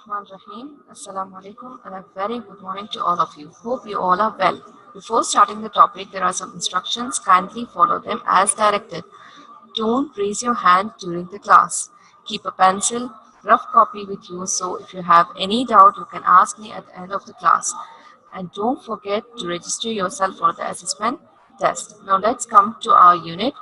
Rahim. Assalamu alaikum and a very good morning to all of you. Hope you all are well. Before starting the topic, there are some instructions. Kindly follow them as directed. Don't raise your hand during the class. Keep a pencil, rough copy with you so if you have any doubt, you can ask me at the end of the class. And don't forget to register yourself for the assessment test. Now let's come to our unit.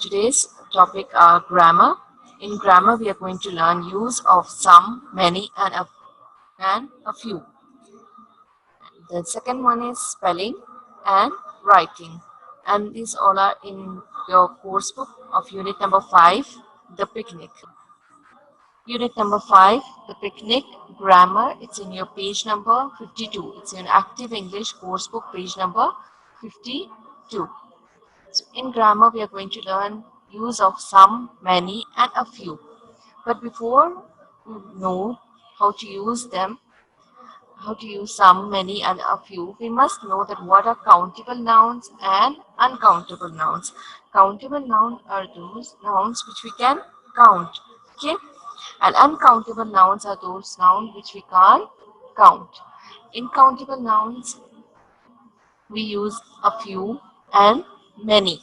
Today's topic are grammar. In grammar, we are going to learn use of some, many, and a few. The second one is spelling and writing. And these all are in your course book of unit number 5, The Picnic. Unit number 5, The Picnic, Grammar. It's in your page number 52. It's in Active English course book, page number 52. So in grammar, we are going to learn use of some, many, and a few. But before we know how to use them, how to use some, many, and a few, we must know that what are countable nouns and uncountable nouns. Countable nouns are those nouns which we can count, okay? And uncountable nouns are those nouns which we can't count. In countable nouns, we use a few and many,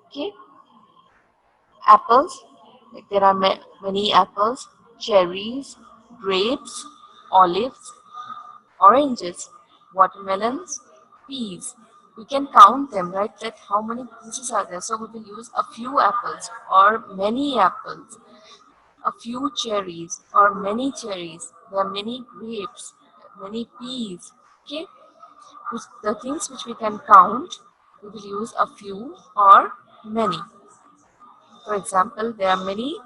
okay? Apples, like there are many apples, cherries, grapes, olives, oranges, watermelons, peas. We can count them, right? That how many pieces are there. So we will use a few apples or many apples, a few cherries or many cherries. There are many grapes, many peas. Okay, the things which we can count, we will use a few or many. For example, there are many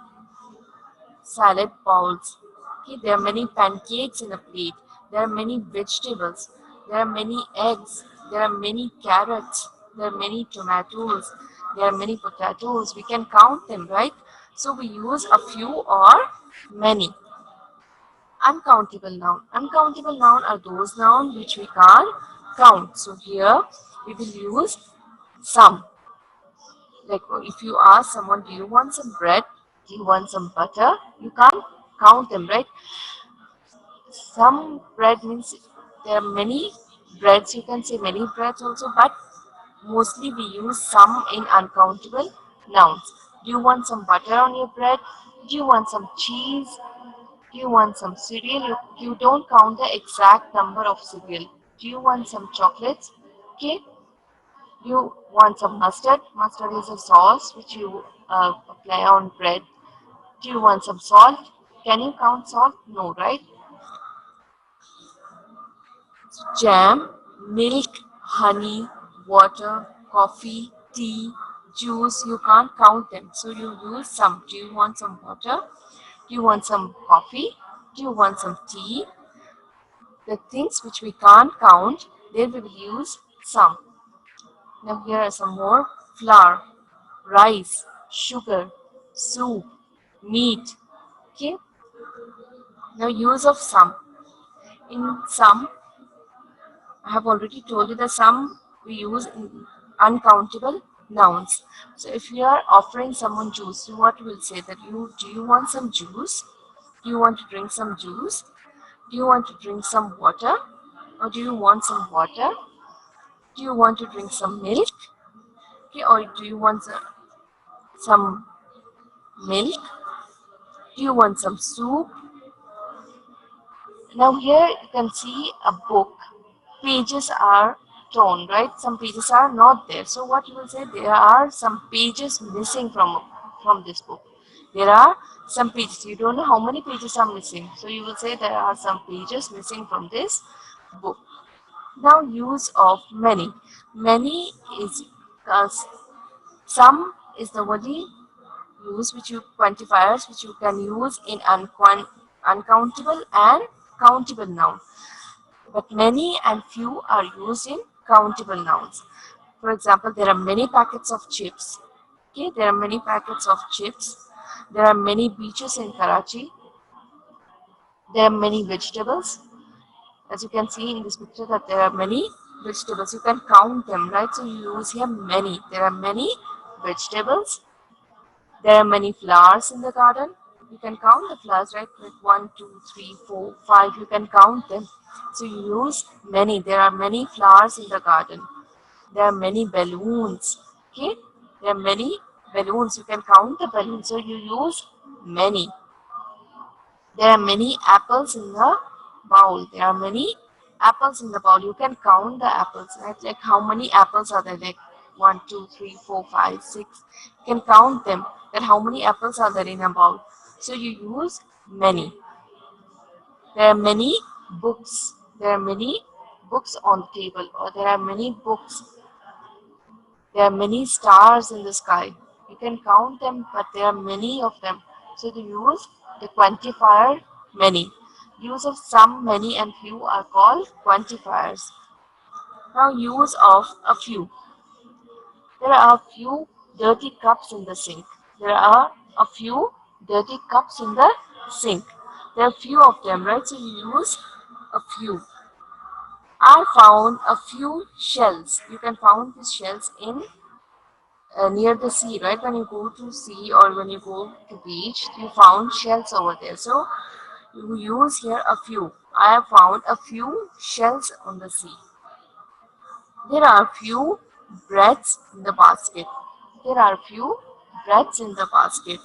salad bowls. Okay, there are many pancakes in a plate. There are many vegetables. There are many eggs. There are many carrots. There are many tomatoes. There are many potatoes. We can count them, right? So we use a few or many. Uncountable noun. Uncountable noun are those nouns which we can't count. So here we will use some. Like if you ask someone, do you want some bread? Do you want some butter? You can't count them, right? Some bread means there are many breads, you can say many breads also, but mostly we use some in uncountable nouns. Do you want some butter on your bread? Do you want some cheese? Do you want some cereal? You don't count the exact number of cereal. Do you want some chocolates? Okay. Do you want some mustard? Mustard is a sauce which you apply on bread. Do you want some salt? Can you count salt? No, right? Jam, milk, honey, water, coffee, tea, juice. You can't count them. So you use some. Do you want some water? Do you want some coffee? Do you want some tea? The things which we can't count, there we will use some. Now here are some more. Flour, rice, sugar, soup, meat. Okay. Now use of some. In some, I have already told you that some we use in uncountable nouns. So if you are offering someone juice, you what will say that you do you want some juice? Do you want to drink some juice? Do you want to drink some water? Or do you want some water? Do you want to drink some milk? Okay, or do you want some milk? Do you want some soup? Now here you can see a book. Pages are torn, right? Some pages are not there. So what you will say? There are some pages missing from this book. There are some pages. You don't know how many pages are missing. So you will say there are some pages missing from this book. Now use of many. Many is some is the only use which you quantifiers which you can use in uncountable and countable noun. But many and few are used in countable nouns. For example, there are many packets of chips. Okay, there are many packets of chips. There are many beaches in Karachi. There are many vegetables. As you can see in this picture that there are many vegetables. You can count them, right? So you use here many. There are many vegetables. There are many flowers in the garden. You can count the flowers, right? With 1, 2, 3, 4, 5. You can count them. So you use many. There are many flowers in the garden. There are many balloons. Okay? There are many balloons. You can count the balloons. So you use many. There are many apples in the bowl. There are many apples in the bowl. You can count the apples, right? Like how many apples are there? Like 1, 2, 3, 4, 5, 6. You can count them. That how many apples are there in a bowl. So you use many. There are many books. There are many books on the table, or there are many books. There are many stars in the sky. You can count them, but there are many of them. So the use the quantifier many. Use of some, many, and few are called quantifiers. Now use of a few. There are a few dirty cups in the sink. There are a few dirty cups in the sink. There are few of them, right? So you use a few. I found a few shells. You can find these shells in near the sea, right? When you go to sea or when you go to beach, you found shells over there. So you use here a few. I have found a few shells on the sea. There are few breads in the basket. There are few breads in the basket.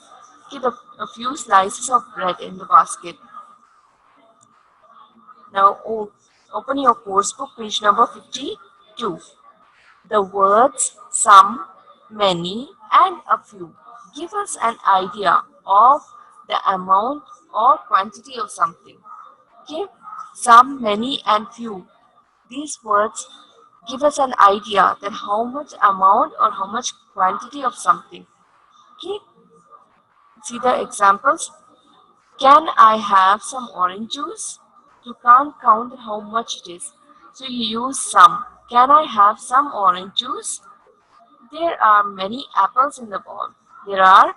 Keep a few slices of bread in the basket. Now open your course book, page number 52. The words some, many, and a few give us an idea of the amount or quantity of something. Okay? Some, many, and few. These words give us an idea that how much amount or how much quantity of something. Okay? See the examples. Can I have some orange juice? You can't count how much it is. So you use some. Can I have some orange juice? There are many apples in the bowl. There are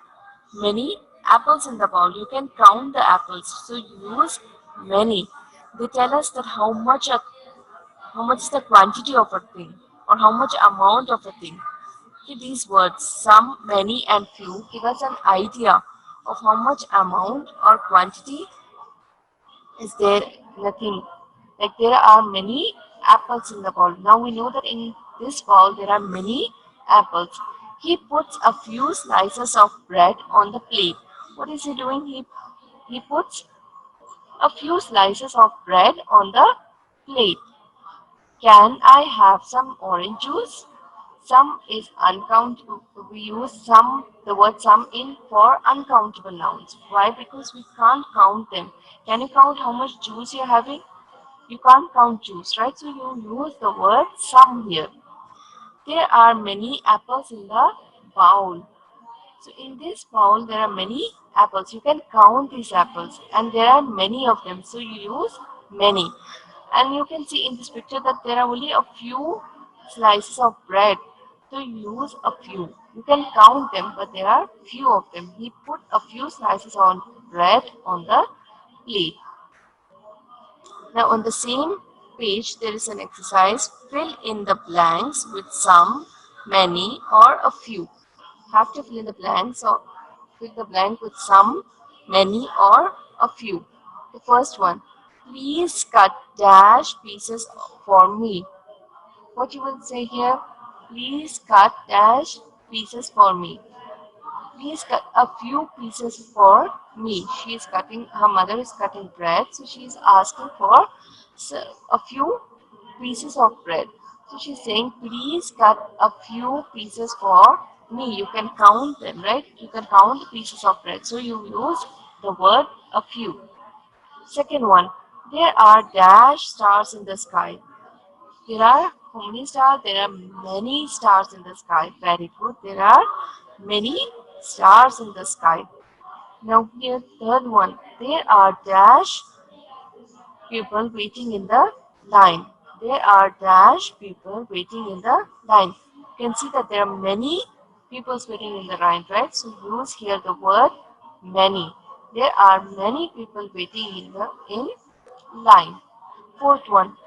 many apples in the bowl. You can count the apples. So use many. They tell us that how much is the quantity of a thing or how much amount of a thing. Okay, these words, some, many, and few, give us an idea of how much amount or quantity is there in a thing. Like there are many apples in the bowl. Now we know that in this bowl there are many apples. He puts a few slices of bread on the plate. What is he doing? He puts a few slices of bread on the plate. Can I have some orange juice? Some is uncountable. We use some, the word some in for uncountable nouns. Why? Because we can't count them. Can you count how much juice you're having? You can't count juice, right? So you use the word some here. There are many apples in the bowl. So in this bowl, there are many apples. You can count these apples, and there are many of them. So you use many. And you can see in this picture that there are only a few slices of bread. So you use a few. You can count them, but there are few of them. He put a few slices on bread on the plate. Now on the same page, there is an exercise. Fill in the blanks with some, many, or a few. Have to fill in the blanks or fill the blank with some, many, or a few. The first one, please cut dash pieces for me. What you will say here? Please cut dash pieces for me. Please cut a few pieces for me. She is cutting, her mother is cutting bread, so she is asking for a few pieces of bread. So she's saying, please cut a few pieces for me. You can count them, right? You can count the pieces of bread. So you use the word a few. Second one, there are dash stars in the sky. There are how many stars? There are many stars in the sky. Very good. There are many stars in the sky. Now here, third one. There are dash people waiting in the line. There are dash people waiting in the line. You can see that there are many people waiting in the line, right? So use here the word many. There are many people waiting in line. Fourth one.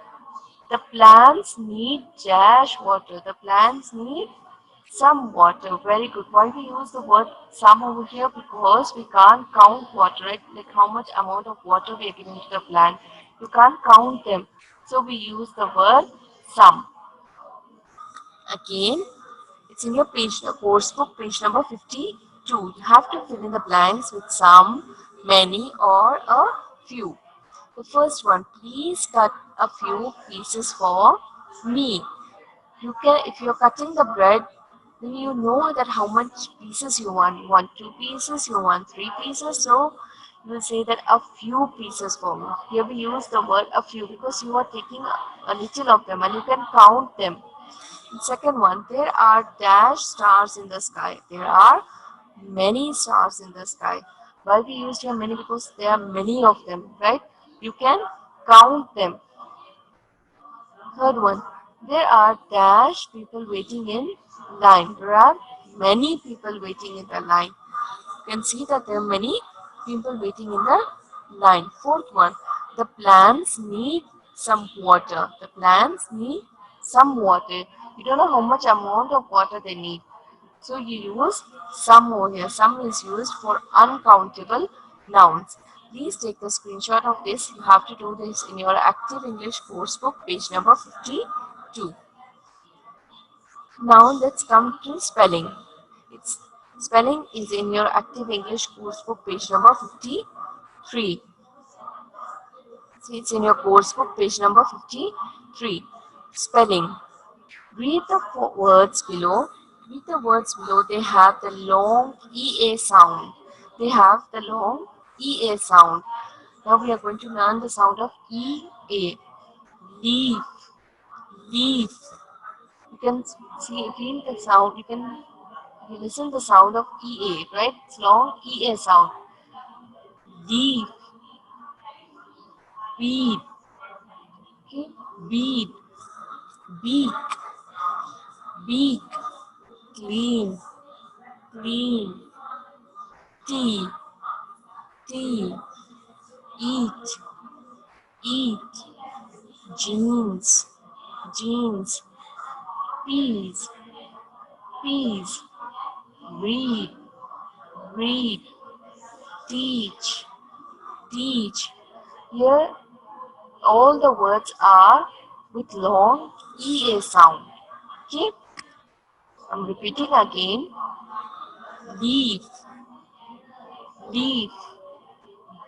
The plants need dash water. The plants need Some water. Very good. Why we use the word some over here? Because we can't count water, right? Like how much amount of water we are giving to the plant. You can't count them. So we use the word some. Again, it's in your page, course book, page number 52. You have to fill in the blanks with some, many, or a few. The first one, please cut a few pieces for me. You can, if you're cutting the bread, then you know that how much pieces you want. You want 2 pieces, you want 3 pieces, so you will say that a few pieces for me. Here we use the word a few because you are taking a little of them and you can count them. Second one, there are dash stars in the sky. There are many stars in the sky. Why we use here many? Because there are many of them, right? You can count them. Third one, there are dash people waiting in line. There are many people waiting in the line. You can see that there are many people waiting in the line. Fourth one, the plants need some water. The plants need some water. You don't know how much amount of water they need. So you use some over here. Some is used for uncountable nouns. Please take the screenshot of this. You have to do this in your active English course book, page number 52. Now let's come to spelling. It's spelling is in your active English course book, page number 53. See, it's in your course book, page number 53. Spelling. Read the words below. Read the words below. They have the long EA sound. They have the long EA sound. Now we are going to learn the sound of EA. Leaf, leaf. You can see, feel the sound. You listen the sound of EA, right? It's long EA sound. Leaf, bead, okay? Bead, beak, beak, clean, clean, tea, tea, eat, eat, jeans, jeans, peas, peas, read, read, teach, teach. Here, all the words are with long EA sound. Okay, I'm repeating again. Leaf, leaf,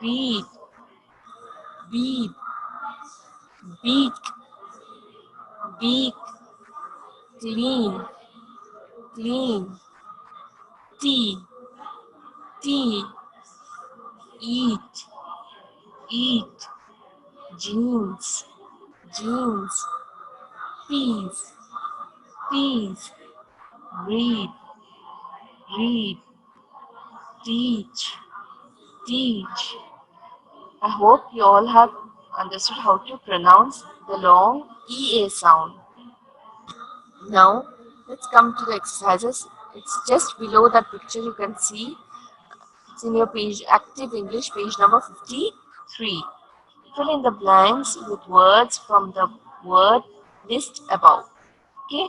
bead, bead, beak, beak, clean, clean, tea, tea, eat, eat, jeans, jeans, peas, peas, read, read, teach, teach. I hope you all have understood how to pronounce the long EA sound. Now, let's come to the exercises. It's just below that picture you can see. It's in your page, Active English, page number 53. Fill in the blanks with words from the word list above. Okay,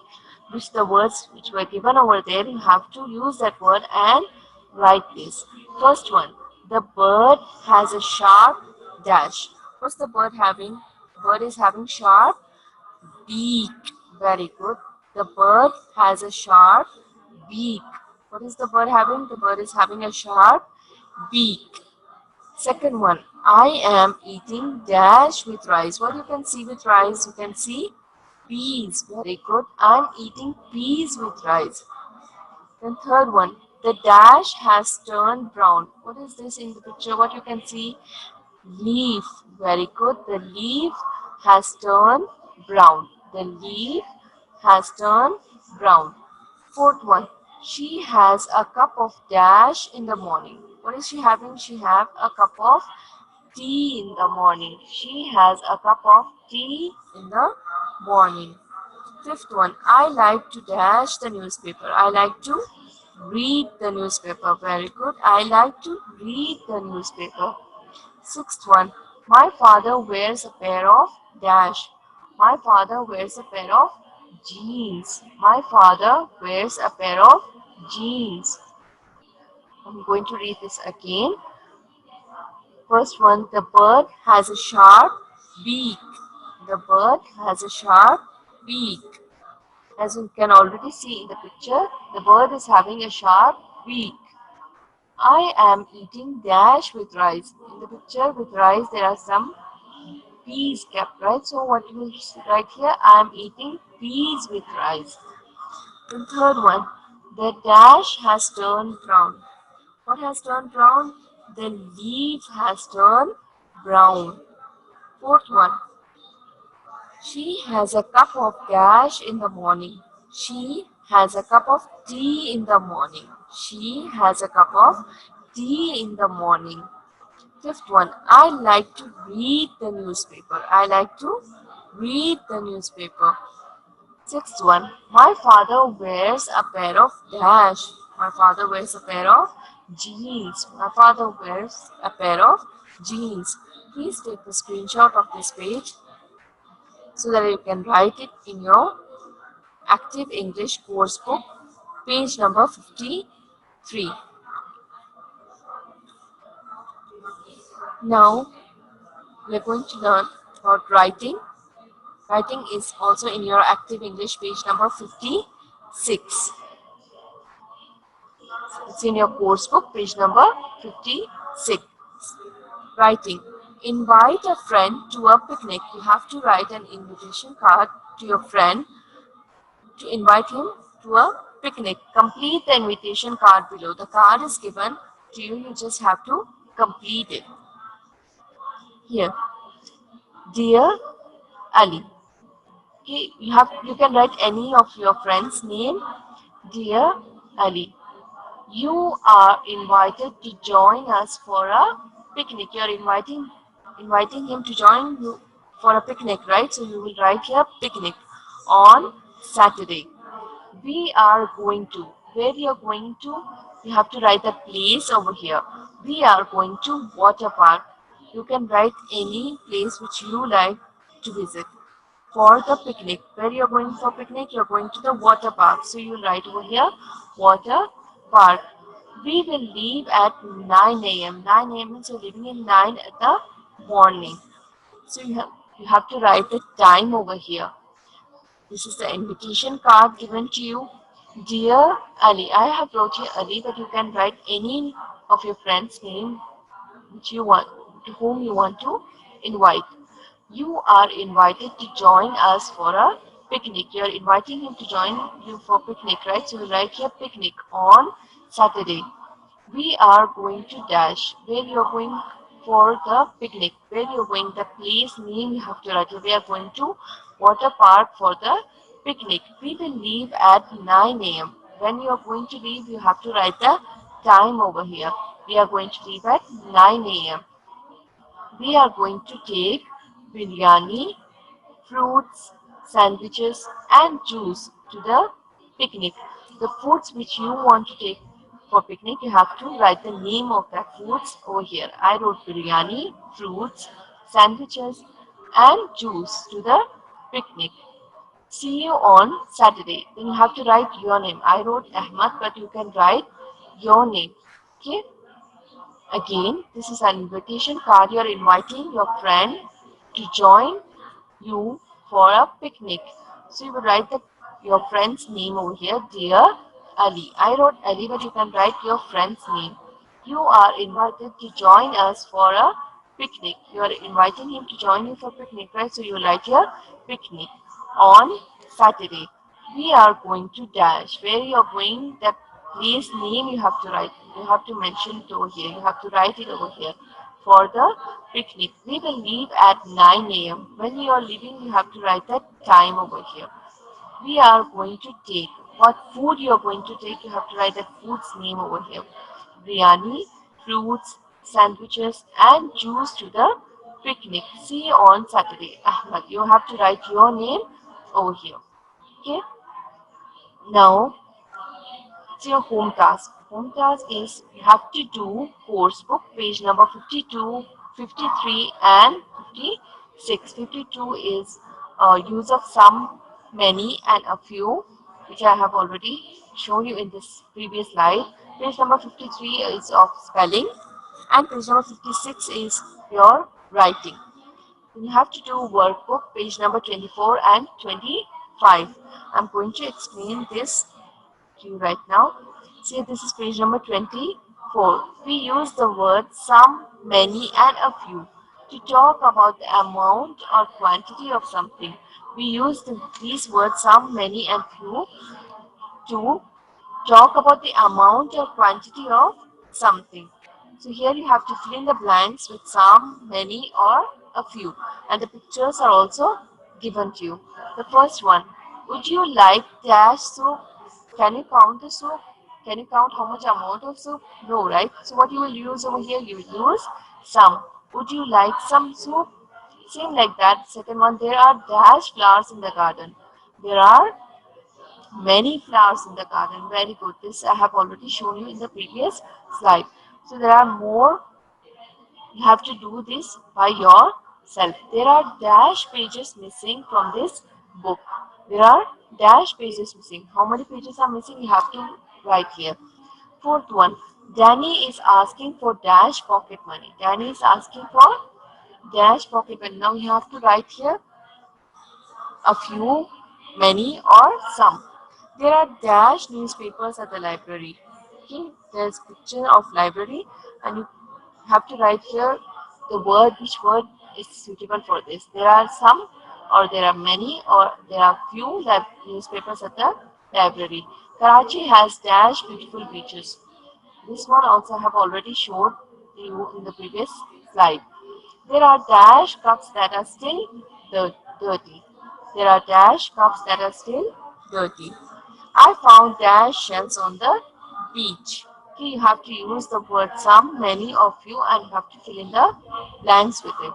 which the words which were given over there, you have to use that word and write this. First one, the bird has a sharp dash. What's the bird having? The bird is having sharp beak. Very good. The bird has a sharp beak. What is the bird having? The bird is having a sharp beak. Second one, I am eating dash with rice. What you can see with rice? You can see peas. Very good. I'm eating peas with rice. Then third one, the dash has turned brown. What is this in the picture? What you can see? Leaf. Very good. The leaf has turned brown. The leaf has turned brown. Fourth one, she has a cup of dash in the morning. What is she having? She have a cup of tea in the morning. She has a cup of tea in the morning. Fifth one, I like to dash the newspaper. I like to read the newspaper. Very good. I like to read the newspaper. Sixth one, my father wears a pair of dash. My father wears a pair of jeans. My father wears a pair of jeans. I'm going to read this again. First one, the bird has a sharp beak. The bird has a sharp beak. As you can already see in the picture, the bird is having a sharp beak. I am eating dash with rice. In the picture with rice, there are some peas kept, right? So what you will write here, I am eating peas with rice. The third one, the dash has turned brown. What has turned brown? The leaf has turned brown. Fourth one, she has a cup of dash in the morning. She has a cup of tea in the morning. She has a cup of tea in the morning. Fifth one, I like to read the newspaper. I like to read the newspaper. Sixth one, my father wears a pair of dash. My father wears a pair of jeans. My father wears a pair of jeans. Please take a screenshot of this page so that you can write it in your Active English course book, page number 53. Now we are going to learn about writing. Writing is also in your Active English page number 56. It's in your course book, page number 56. Writing. Invite a friend to a picnic. You have to write an invitation card to your friend to invite him to a picnic. Complete the invitation card below. The card is given to you. You just have to complete it. Here, dear Ali. Okay, you can write any of your friends' name. Dear Ali. You are invited to join us for a picnic. You are inviting him to join you for a picnic, right? So you will write here picnic on Saturday. We are going to. Where we are going to? You have to write the place over here. We are going to water park. You can write any place which you like to visit for the picnic. Where you're going for picnic? You're going to the water park. So you write over here water park. We will leave at 9 a.m. 9 a.m. means you're leaving in 9 at the morning. So you have to write the time over here. This is the invitation card given to you. Dear Ali, I have wrote here Ali, but you can write any of your friends' name which you want, to whom you want to invite. You are invited to join us for a picnic. You are inviting him to join you for picnic, right? So you write here picnic on Saturday. We are going to dash. Where you are going for the picnic? Where you are going? The place name you have to write. We are going to water park for the picnic. We will leave at 9 a.m. When you are going to leave, you have to write the time over here. We are going to leave at 9 a.m. We are going to take biryani, fruits, sandwiches, and juice to the picnic. The foods which you want to take for picnic, you have to write the name of that foods over here. I wrote biryani, fruits, sandwiches, and juice to the picnic. See you on Saturday. Then you have to write your name. I wrote Ahmad, but you can write your name. Okay. Again, this is an invitation card. You are inviting your friend to join you for a picnic. So you will write your friend's name over here, dear Ali. I wrote Ali, but you can write your friend's name. You are invited to join us for a picnic. You are inviting him to join you for picnic, right? So you will write here picnic on Saturday. We are going to dash. Where you are going, that place name you have to write. You have to mention it over here. You have to write it over here for the picnic. We will leave at 9 a.m. When you are leaving, you have to write that time over here. We are going to take. What food you are going to take, you have to write that food's name over here. Biryani, fruits, sandwiches, and juice to the picnic. See you on Saturday. Ahmad, you have to write your name over here. Okay. Now, it's your home task. Home task is you have to do course book page number 52, 53, and 56. 52 is use of some many, and a few, which I have already shown you in this previous slide. Page number 53 is of spelling, and page number 56 is your writing. You have to do workbook page number 24 and 25. I'm going to explain this to you right now. See, this is page number 24. We use the word some, many, and a few to talk about the amount or quantity of something. We use these words some, many, and few to talk about the amount or quantity of something. So here you have to fill in the blanks with some, many, or a few. And the pictures are also given to you. The first one, would you like dash soup? Can you count the soup? Can you count how much amount of soup? No, right? So what you will use over here, you will use some. Would you like some soup? Same like that. Second one, there are dash flowers in the garden. There are many flowers in the garden. Very good. This I have already shown you in the previous slide. So there are more. You have to do this by yourself. There are dash pages missing from this book. There are dash pages missing. How many pages are missing? You have to write here. Fourth one. Danny is asking for dash pocket money. Danny is asking for dash pocket money. Now you have to write here a few, many, or some. There are dash newspapers at the library. Okay, there's picture of library, and you have to write here the word, which word is suitable for this. There are some, or there are many, or there are few newspapers at the library. Karachi has dash beautiful beaches. This one also I have already showed you in the previous slide. There are dash cups that are still dirty. There are dash cups that are still dirty. I found dash shells on the beach. Okay, you have to use the word some, many, or few, and you have to fill in the blanks with it.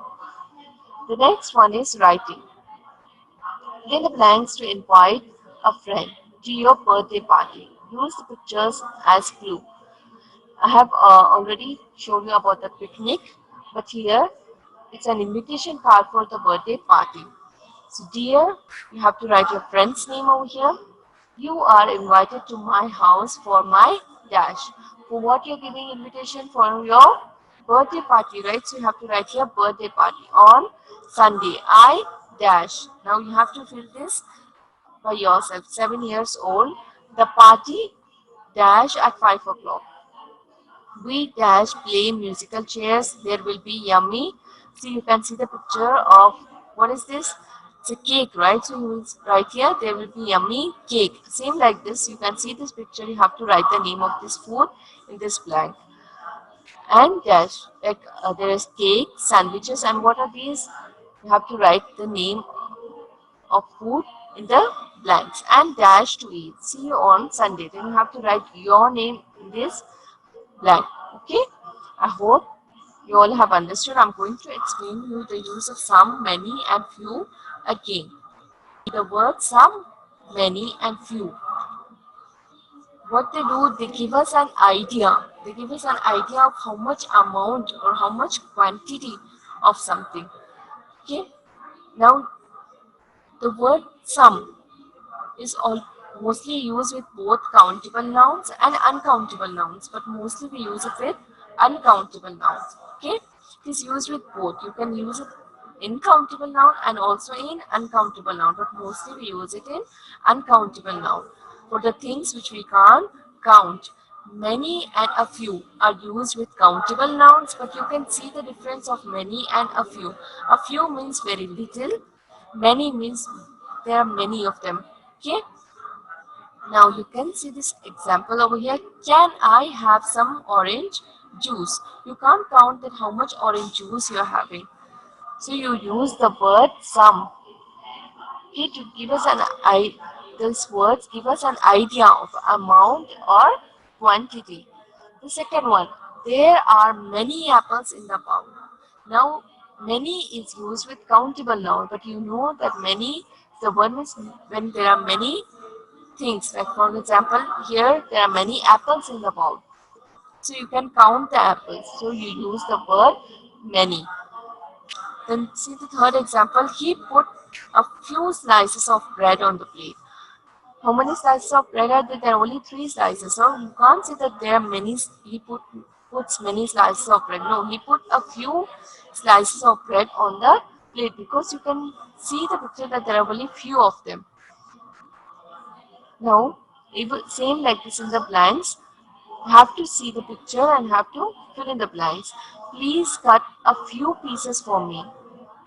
The next one is writing. Fill in the blanks to invite a friend to your birthday party. Use the pictures as clue. I have already shown you about the picnic, but here it's an invitation card for the birthday party. So, dear, you have to write your friend's name over here. You are invited to my house for my dash. For what you're giving invitation for your birthday party, right? So you have to write here birthday party on Sunday. I dash. Now you have to fill this by yourself. 7 years old. The party dash at 5 o'clock. We dash play musical chairs. There will be yummy. See, you can see the picture of what is this? It's a cake, right? So you will write here, there will be yummy cake. Same like this, you can see this picture. You have to write the name of this food in this blank. And dash, like there is cake, sandwiches, and what are these? You have to write the name of food in the blanks and dash to eat. See you on Sunday. Then you have to write your name in this blank. Okay, I hope you all have understood. I'm going to explain you the use of some, many, and few again. The word some, many, and few. What they do, they give us an idea. They give us an idea of how much amount or how much quantity of something. Okay, now the word some is all mostly used with both countable nouns and uncountable nouns, but mostly we use it with uncountable nouns. Okay, it is used with both. You can use it in countable noun and also in uncountable noun, but mostly we use it in uncountable noun for the things which we can't count. Many and a few are used with countable nouns, but you can see the difference of many and a few. A few means very little, many means there are many of them. Okay, now you can see this example over here. Can I have some orange juice? You can't count that how much orange juice you are having. So you use the word some. Okay, to give us an these words give us an idea of amount or quantity. The second one, there are many apples in the bowl. Now, many is used with countable noun, but you know that many, the one is when there are many things. Like for example, here there are many apples in the bowl. So you can count the apples. So you use the word many. Then see the third example. He put A few slices of bread on the plate. How many slices of bread are there? There are only three slices. So you can't say that there are many. Puts many slices of bread. No, he put a few slices of bread on the plate because you can see the picture that there are only few of them. Now, same like this in the blanks. You have to see the picture and have to fill in the blanks. Please cut a few pieces for me.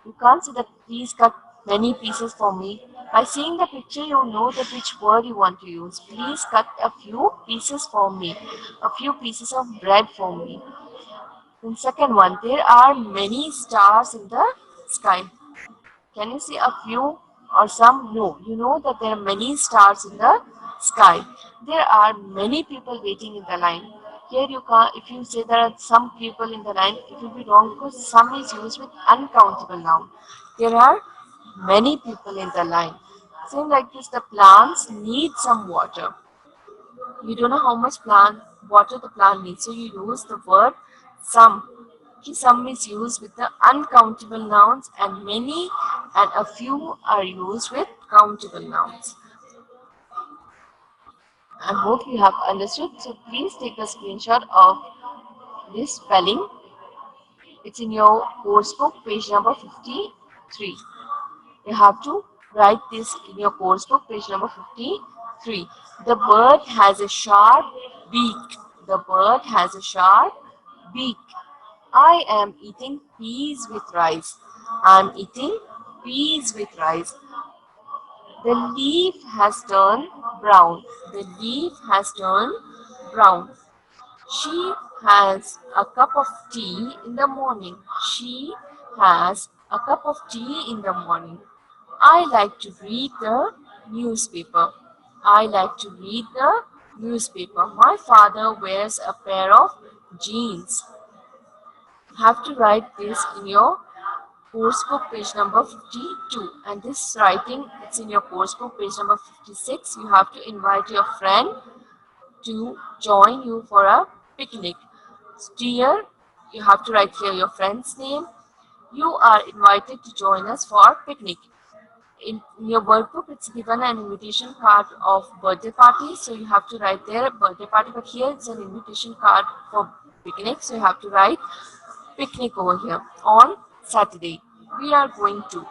You can't say that please cut many pieces for me. By seeing the picture, you know that which word you want to use. Please cut a few pieces for me. A few pieces of bread for me. Then second one, there are many stars in the sky. Can you see a few or some? No. You know that there are many stars in the sky. There are many people waiting in the line. Here you can, if you say there are some people in the line, it will be wrong because some is used with uncountable noun. There are many people in the line. Same like this, the plants need some water. You don't know how much plant water the plant needs, so you use the word some. Okay, some is used with the uncountable nouns, and many and a few are used with countable nouns. I hope you have understood. So please take a screenshot of this spelling. It's in your course book, page number 53. You have to write this in your course book, page number 53. The bird has a sharp beak. The bird has a sharp beak. I am eating peas with rice. I'm eating peas with rice. The leaf has turned brown. The leaf has turned brown. She has a cup of tea in the morning. She has a cup of tea in the morning. I like to read the newspaper. I like to read the newspaper. My father wears a pair of jeans. Have to write this in your course book page number 52, and this writing it's in your course book page number 56. You have to invite your friend to join you for a picnic. Dear, you have to write here your friend's name. You are invited to join us for picnic. In your workbook, it's given an invitation card of birthday party, so you have to write there birthday party. But here it's an invitation card for picnic, so you have to write picnic over here. On Saturday, we are going to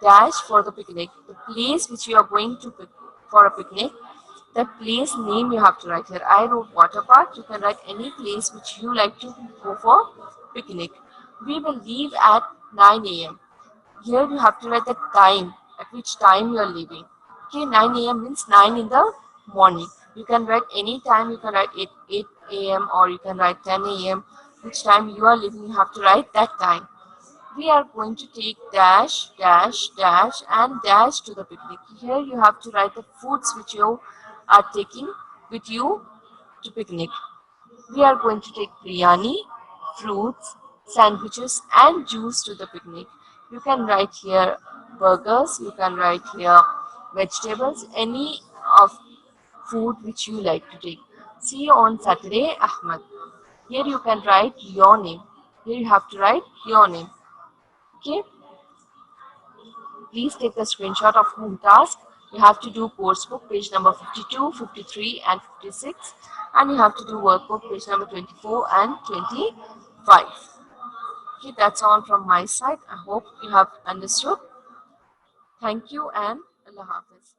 dash for the picnic. The place which you are going to pick for a picnic, the place name you have to write here. I wrote water park. You can write any place which you like to go for picnic. We will leave at 9 a.m. Here you have to write the time, at which time you are leaving. Okay, 9 a.m. means 9 in the morning. You can write any time, you can write 8 a.m. or you can write 10 a.m. Which time you are leaving, you have to write that time. We are going to take dash, dash, dash and dash to the picnic. Here you have to write the foods which you are taking with you to picnic. We are going to take biryani, fruits, sandwiches and juice to the picnic. You can write here burgers, you can write here vegetables, any of food which you like to take. See you on Saturday, Ahmad. Here you can write your name. Here you have to write your name. Okay. Please take the screenshot of home task. You have to do course book page number 52, 53 and 56, and you have to do workbook page number 24 and 25. Okay, that's all from my side. I hope you have understood. Thank you and Allah Hafiz.